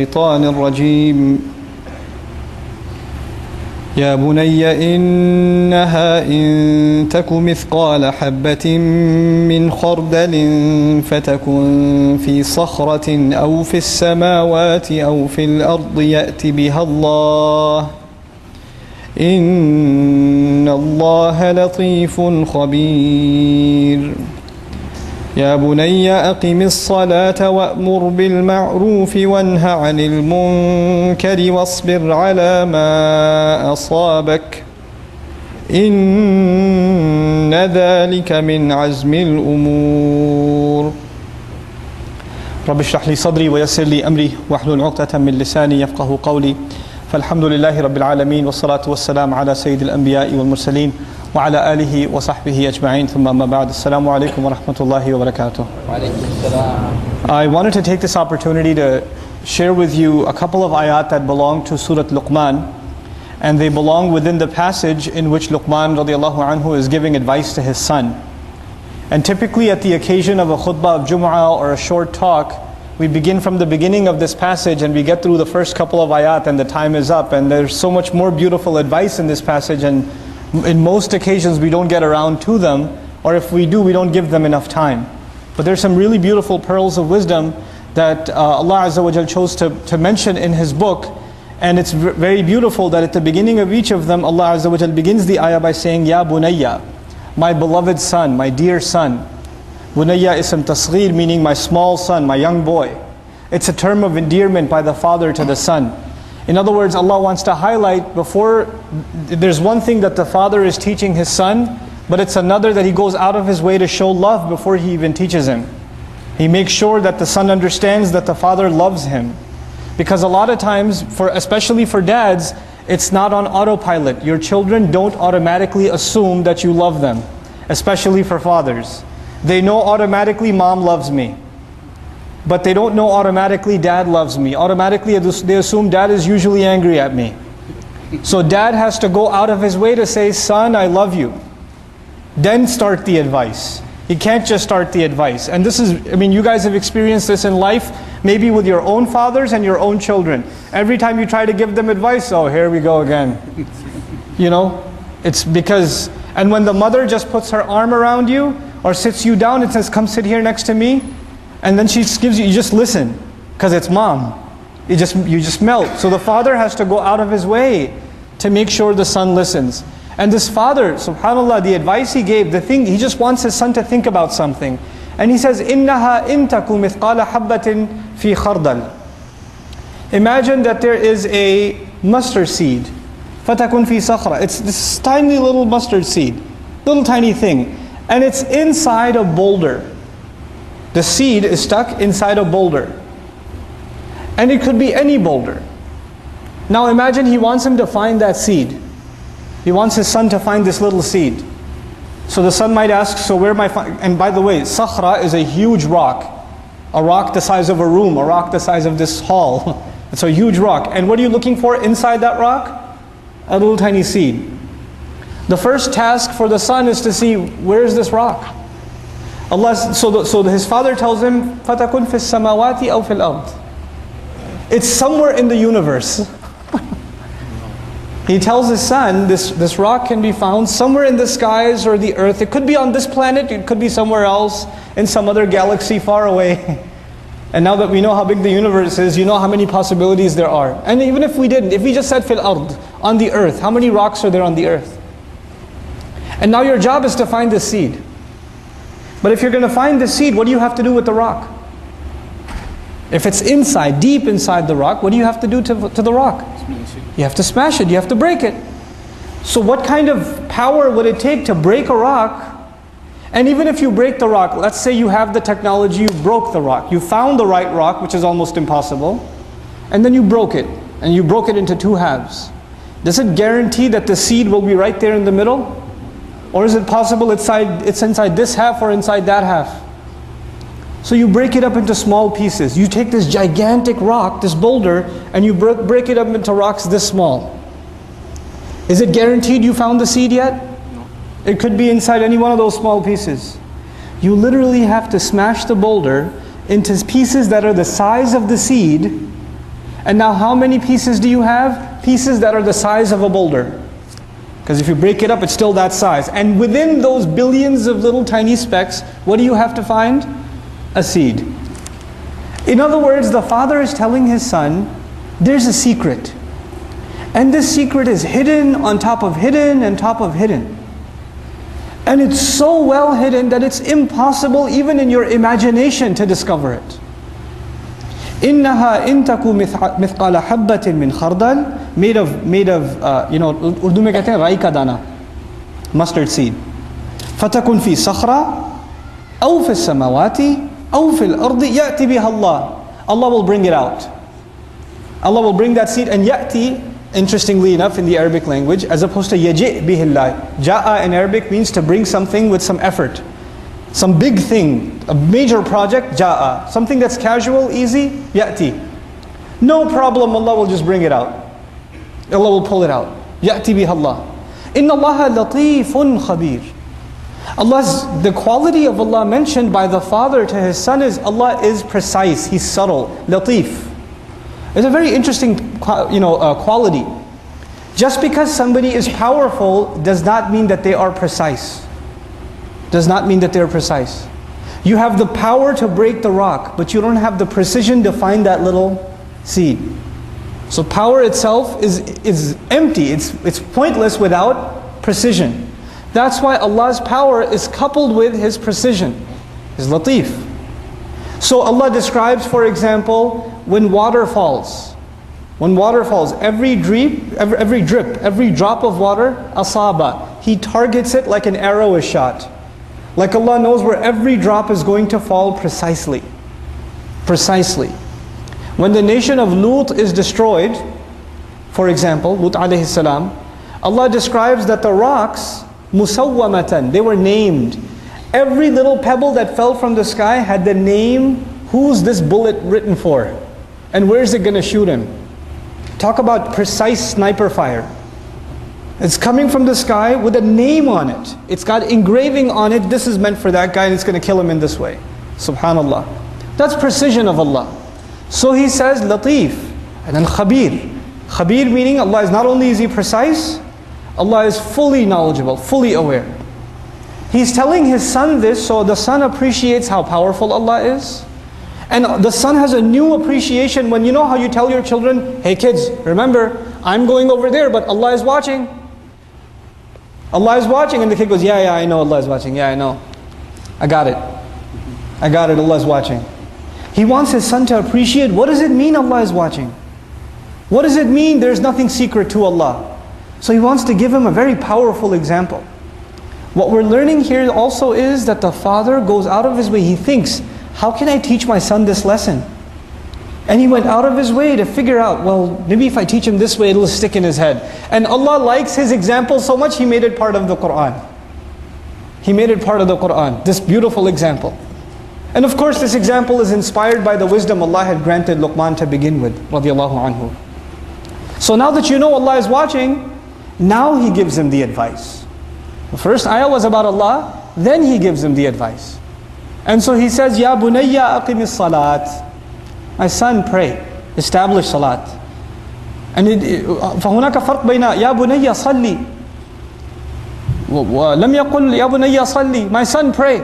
الشيطان الرجيم يا بني إنها إن تك مثقال حبة من خردل فتكن في صخرة أو في السماوات أو في الأرض يأت بها الله إن الله لطيف خبير يا بني أقم الصلاة وأمر بالمعروف وانه عن المنكر واصبر على ما أصابك إن ذلك من عزم الأمور رب اشرح لي صدري ويسر لي أمري واحلل عقدة من لساني يفقه قولي فالحمد لله رب العالمين والصلاة والسلام على سيد الأنبياء والمرسلين وعلى آله وصحبه أجمعين ثم أما بعد السلام عليكم ورحمة الله وبركاته. I wanted to take this opportunity to share with you a couple of ayat that belong to Surah Luqman, and they belong within the passage in which Luqman radiallahu anhu is giving advice to his son. And typically at the occasion of a khutbah of Jum'ah or a short talk, we begin from the beginning of this passage and we get through the first couple of ayat and the time is up, and there's so much more beautiful advice in this passage, and in most occasions we don't get around to them, or if we do, we don't give them enough time. But there's some really beautiful pearls of wisdom that Allah Azza wa Jal chose to mention in His book, and it's very beautiful that at the beginning of each of them Allah Azza wa Jal begins the ayah by saying Ya Bunayya, my beloved son, my dear son. Bunayya ism tasghir, meaning my small son, my young boy. It's a term of endearment by the father to the son. In other words, Allah wants to highlight before, there's one thing that the father is teaching his son, but it's another that he goes out of his way to show love before he even teaches him. He makes sure that the son understands that the father loves him. Because a lot of times, especially for dads, it's not on autopilot. Your children don't automatically assume that you love them, especially for fathers. They know automatically mom loves me, but they don't know automatically dad loves me. Automatically they assume dad is usually angry at me. So dad has to go out of his way to say, son, I love you. Then start the advice. He can't just start the advice. And this is, you guys have experienced this in life, maybe with your own fathers and your own children. Every time you try to give them advice, oh, here we go again. It's because, and when the mother just puts her arm around you or sits you down and says, come sit here next to me, and then she gives you just listen, because it's mom. You just melt. So the father has to go out of his way to make sure the son listens. And this father, subhanAllah, the advice he gave, he just wants his son to think about something. And he says, إِنَّهَا إِن تَكُ مِثْقَالَ حَبَّةٍ فِي خَرْدَلٍ. Imagine that there is a mustard seed. فَتَكُن فِي صَخْرَةٍ. It's this tiny little mustard seed, little tiny thing. And it's inside a boulder. The seed is stuck inside a boulder. And it could be any boulder. Now imagine he wants him to find that seed. He wants his son to find this little seed. So the son might ask, so where am I and by the way, sakhra is a huge rock. A rock the size of a room, a rock the size of this hall. It's a huge rock. And what are you looking for inside that rock? A little tiny seed. The first task for the son is to see, where is this rock? So his father tells him, فَتَكُنْ فِي السَّمَاوَاتِ أَوْ فِي الْأَرْضِ. It's somewhere in the universe. He tells his son, this rock can be found somewhere in the skies or the earth. It could be on this planet, it could be somewhere else, in some other galaxy far away. And now that we know how big the universe is, you know how many possibilities there are. And even if we didn't, if we just said fil ard, on the earth, how many rocks are there on the earth? And now your job is to find this seed. But if you're going to find the seed, what do you have to do with the rock? If it's inside, deep inside the rock, what do you have to do to the rock? You have to smash it, you have to break it. So what kind of power would it take to break a rock? And even if you break the rock, let's say you have the technology, you broke the rock. You found the right rock, which is almost impossible, and then you broke it, and you broke it into two halves. Does it guarantee that the seed will be right there in the middle? Or is it possible it's inside this half or inside that half? So you break it up into small pieces. You take this gigantic rock, this boulder, and you break it up into rocks this small. Is it guaranteed you found the seed yet? No. It could be inside any one of those small pieces. You literally have to smash the boulder into pieces that are the size of the seed, And now how many pieces do you have? Pieces that are the size of a boulder. Because if you break it up, it's still that size. And within those billions of little tiny specks, what do you have to find? A seed. In other words, the father is telling his son, there's a secret. And this secret is hidden on top of hidden and top of hidden. And it's so well hidden that it's impossible even in your imagination to discover it. إِنَّهَا إِن تَكُ مِثْقَالَ حَبَّةٍ مِّنْ خَرْدَلٍ made of Urdu mein kehte hain rai ka dana, mustard seed. فَتَكُنْ فِي صَخْرَةٍ أَوْ فِي السَّمَاوَاتِ أَوْ فِي الْأَرْضِ يَأْتِ بِهَا اللَّهُ. Allah will bring it out. Allah will bring that seed, and ya'ti, interestingly enough in the Arabic language, as opposed to yaji' bihillah. Ja'a in Arabic means to bring something with some effort. Some big thing, a major project, ja'a. Something that's casual, easy, ya'ti. No problem, Allah will just bring it out. Allah will pull it out. Ya'ti bihallah. Inna Allaha latifun khabir. The quality of Allah mentioned by the father to his son is Allah is precise, He's subtle, latif. It's a very interesting quality. Just because somebody is powerful does not mean that they are precise. Does not mean that they're precise. You have the power to break the rock, but you don't have the precision to find that little seed. So power itself is empty, it's pointless without precision. That's why Allah's power is coupled with His precision, His latif. So Allah describes, for example, when water falls. When water falls, every drip, every drop of water, asaba, He targets it like an arrow is shot. Like Allah knows where every drop is going to fall precisely. Precisely. When the nation of Lut is destroyed, for example, Lut alayhi salam, Allah describes that the rocks, musawwamatan, they were named. Every little pebble that fell from the sky had the name, who's this bullet written for? And where's it going to shoot him? Talk about precise sniper fire. It's coming from the sky with a name on it. It's got engraving on it, this is meant for that guy and it's going to kill him in this way. Subhanallah. That's precision of Allah. So He says latif and then khabir. Khabir meaning Allah is not only is He precise, Allah is fully knowledgeable, fully aware. He's telling his son this so the son appreciates how powerful Allah is. And the son has a new appreciation when you know how you tell your children, hey kids, remember, I'm going over there, but Allah is watching. Allah is watching, and the kid goes, yeah, I know Allah is watching, yeah, I know. I got it, Allah is watching. He wants his son to appreciate, what does it mean Allah is watching? What does it mean there's nothing secret to Allah? So he wants to give him a very powerful example. What we're learning here also is that the father goes out of his way, he thinks, how can I teach my son this lesson? And he went out of his way to figure out, well, maybe if I teach him this way, it'll stick in his head. And Allah likes his example so much, He made it part of the Qur'an. He made it part of the Qur'an, this beautiful example. And of course, this example is inspired by the wisdom Allah had granted Luqman to begin with, radiallahu anhu. So now that you know Allah is watching, now He gives him the advice. The first ayah was about Allah, then He gives him the advice. And so He says, Ya bunayya aqimis salat. My son, pray, establish salat. And فهناك فرق بين يا بني صلي ولم يقل يا بني صلي. My son, pray.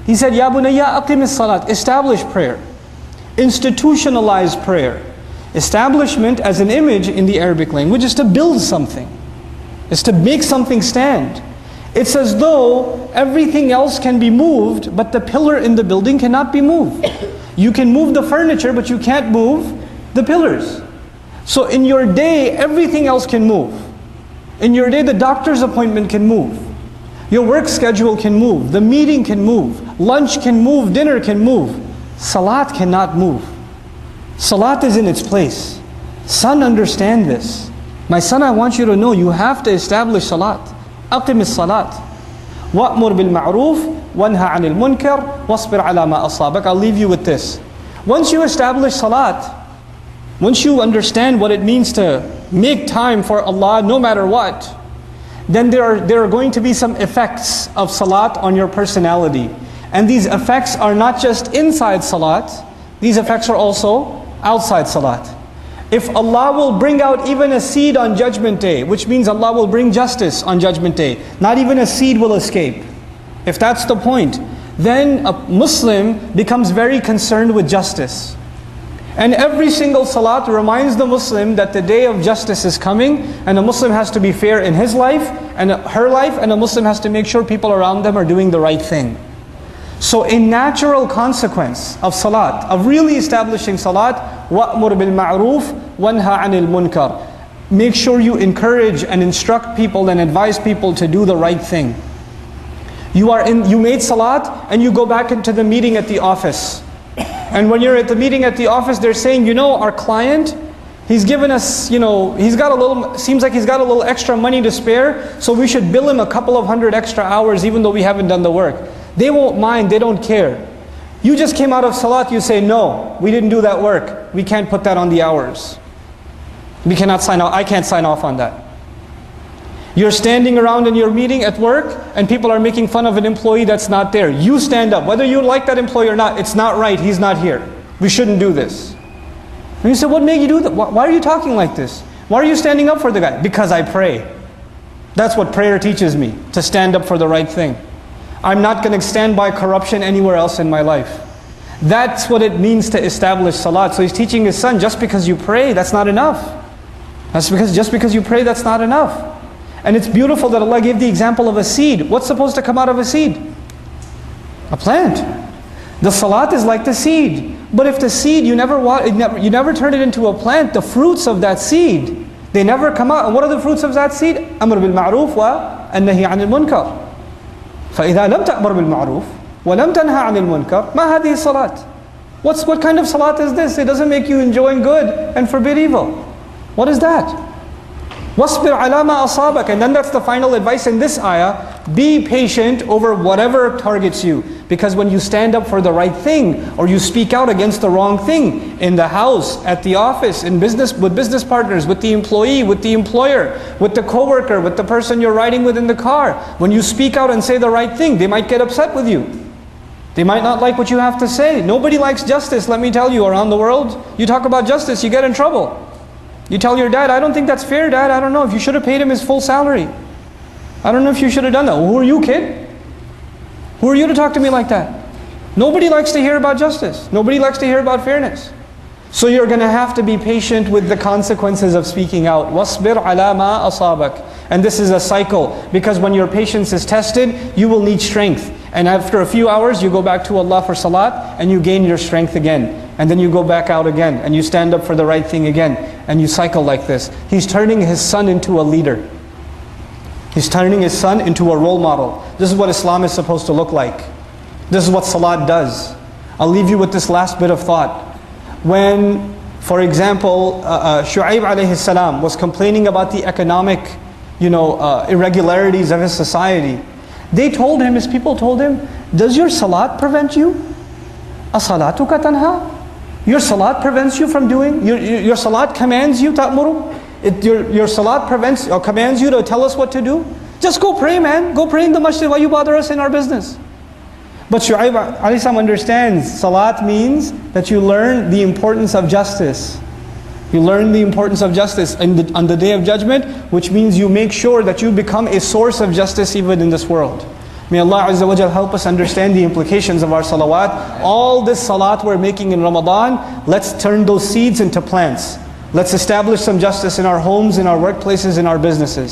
He said, Ya bunayya aqim as-salat. Establish prayer. Institutionalize prayer. Establishment as an image in the Arabic language is to build something. It's to make something stand. It's as though everything else can be moved, but the pillar in the building cannot be moved. You can move the furniture, but you can't move the pillars. So in your day, everything else can move. In your day, the doctor's appointment can move. Your work schedule can move. The meeting can move. Lunch can move. Dinner can move. Salat cannot move. Salat is in its place. Son, understand this. My son, I want you to know you have to establish salat. Aqim as-salat. Wa'mur bil ma'roof. Wanha 'anil munkar. Wasbir 'ala ma asabak. I'll leave you with this. Once you establish salat, once you understand what it means to make time for Allah no matter what, then there are going to be some effects of salat on your personality. And these effects are not just inside salat, these effects are also outside salat. If Allah will bring out even a seed on Judgment Day, which means Allah will bring justice on Judgment Day, not even a seed will escape. If that's the point, then a Muslim becomes very concerned with justice. And every single salat reminds the Muslim that the day of justice is coming, and a Muslim has to be fair in his life and her life, and a Muslim has to make sure people around them are doing the right thing. So a natural consequence of salat, of really establishing salat, وَأْمُرْ بِالْمَعْرُوفِ وَانْهَى عَنِ الْمُنْكَرِ. Make sure you encourage and instruct people and advise people to do the right thing. You made salat and you go back into the meeting at the office. And when you're at the meeting at the office, they're saying, our client, he's given us, seems like he's got a little extra money to spare, so we should bill him a couple of hundred extra hours even though we haven't done the work. They won't mind, they don't care. You just came out of salat, you say, no, we didn't do that work. We can't put that on the hours. We cannot sign off, I can't sign off on that. You're standing around in your meeting at work and people are making fun of an employee that's not there. You stand up, whether you like that employee or not, it's not right, he's not here. We shouldn't do this. And you say, what made you do that? Why are you talking like this? Why are you standing up for the guy? Because I pray. That's what prayer teaches me, to stand up for the right thing. I'm not going to stand by corruption anywhere else in my life. That's what it means to establish salat. So he's teaching his son, just because you pray, that's not enough. Just because you pray, that's not enough. And it's beautiful that Allah gave the example of a seed. What's supposed to come out of a seed? A plant. The salat is like the seed. But if the seed, you never turn it into a plant, the fruits of that seed, they never come out. And what are the fruits of that seed? أمر بالمعروف والنهي عن المنكر. فإذا لم تأمر بالمعروف ولم تنهى عن المنكر ما هذه الصلاة? What kind of salat is this? It doesn't make you enjoin good and forbid evil. What is that? وَاصْبِرْ عَلَى مَا أَصَابَكَ. And then that's the final advice in this ayah. Be patient over whatever targets you. Because when you stand up for the right thing, or you speak out against the wrong thing, in the house, at the office, in business, with business partners, with the employee, with the employer, with the coworker, with the person you're riding with in the car, when you speak out and say the right thing, they might get upset with you. They might not like what you have to say. Nobody likes justice, let me tell you, around the world. You talk about justice, you get in trouble. You tell your dad, I don't think that's fair, Dad. I don't know if you should have paid him his full salary. I don't know if you should have done that. Well, who are you, kid? Who are you to talk to me like that? Nobody likes to hear about justice. Nobody likes to hear about fairness. So you're going to have to be patient with the consequences of speaking out. وَاصْبِرْ عَلَى مَا أَصَابَكَ. And this is a cycle, because when your patience is tested, you will need strength. And after a few hours, you go back to Allah for salat, and you gain your strength again. And then you go back out again, and you stand up for the right thing again. And you cycle like this. He's turning his son into a leader. He's turning his son into a role model. This is what Islam is supposed to look like. This is what salat does. I'll leave you with this last bit of thought. When, for example, Shu'aib alayhi salam was complaining about the economic irregularities of his society, his people told him, does your salat prevent you? As-salatuka tanha? Your salat prevents you from doing, your salat commands you, ta'muru? Your salat prevents or commands you to tell us what to do? Just go pray, man. Go pray in the masjid. Why you bother us in our business? But Shu'aib alayhi salam understands, salat means that you learn the importance of justice. You learn the importance of justice on the Day of Judgment, which means you make sure that you become a source of justice even in this world. May Allah Azza wa Jal help us understand the implications of our salawat. All this salat we're making in Ramadan, let's turn those seeds into plants. Let's establish some justice in our homes, in our workplaces, in our businesses.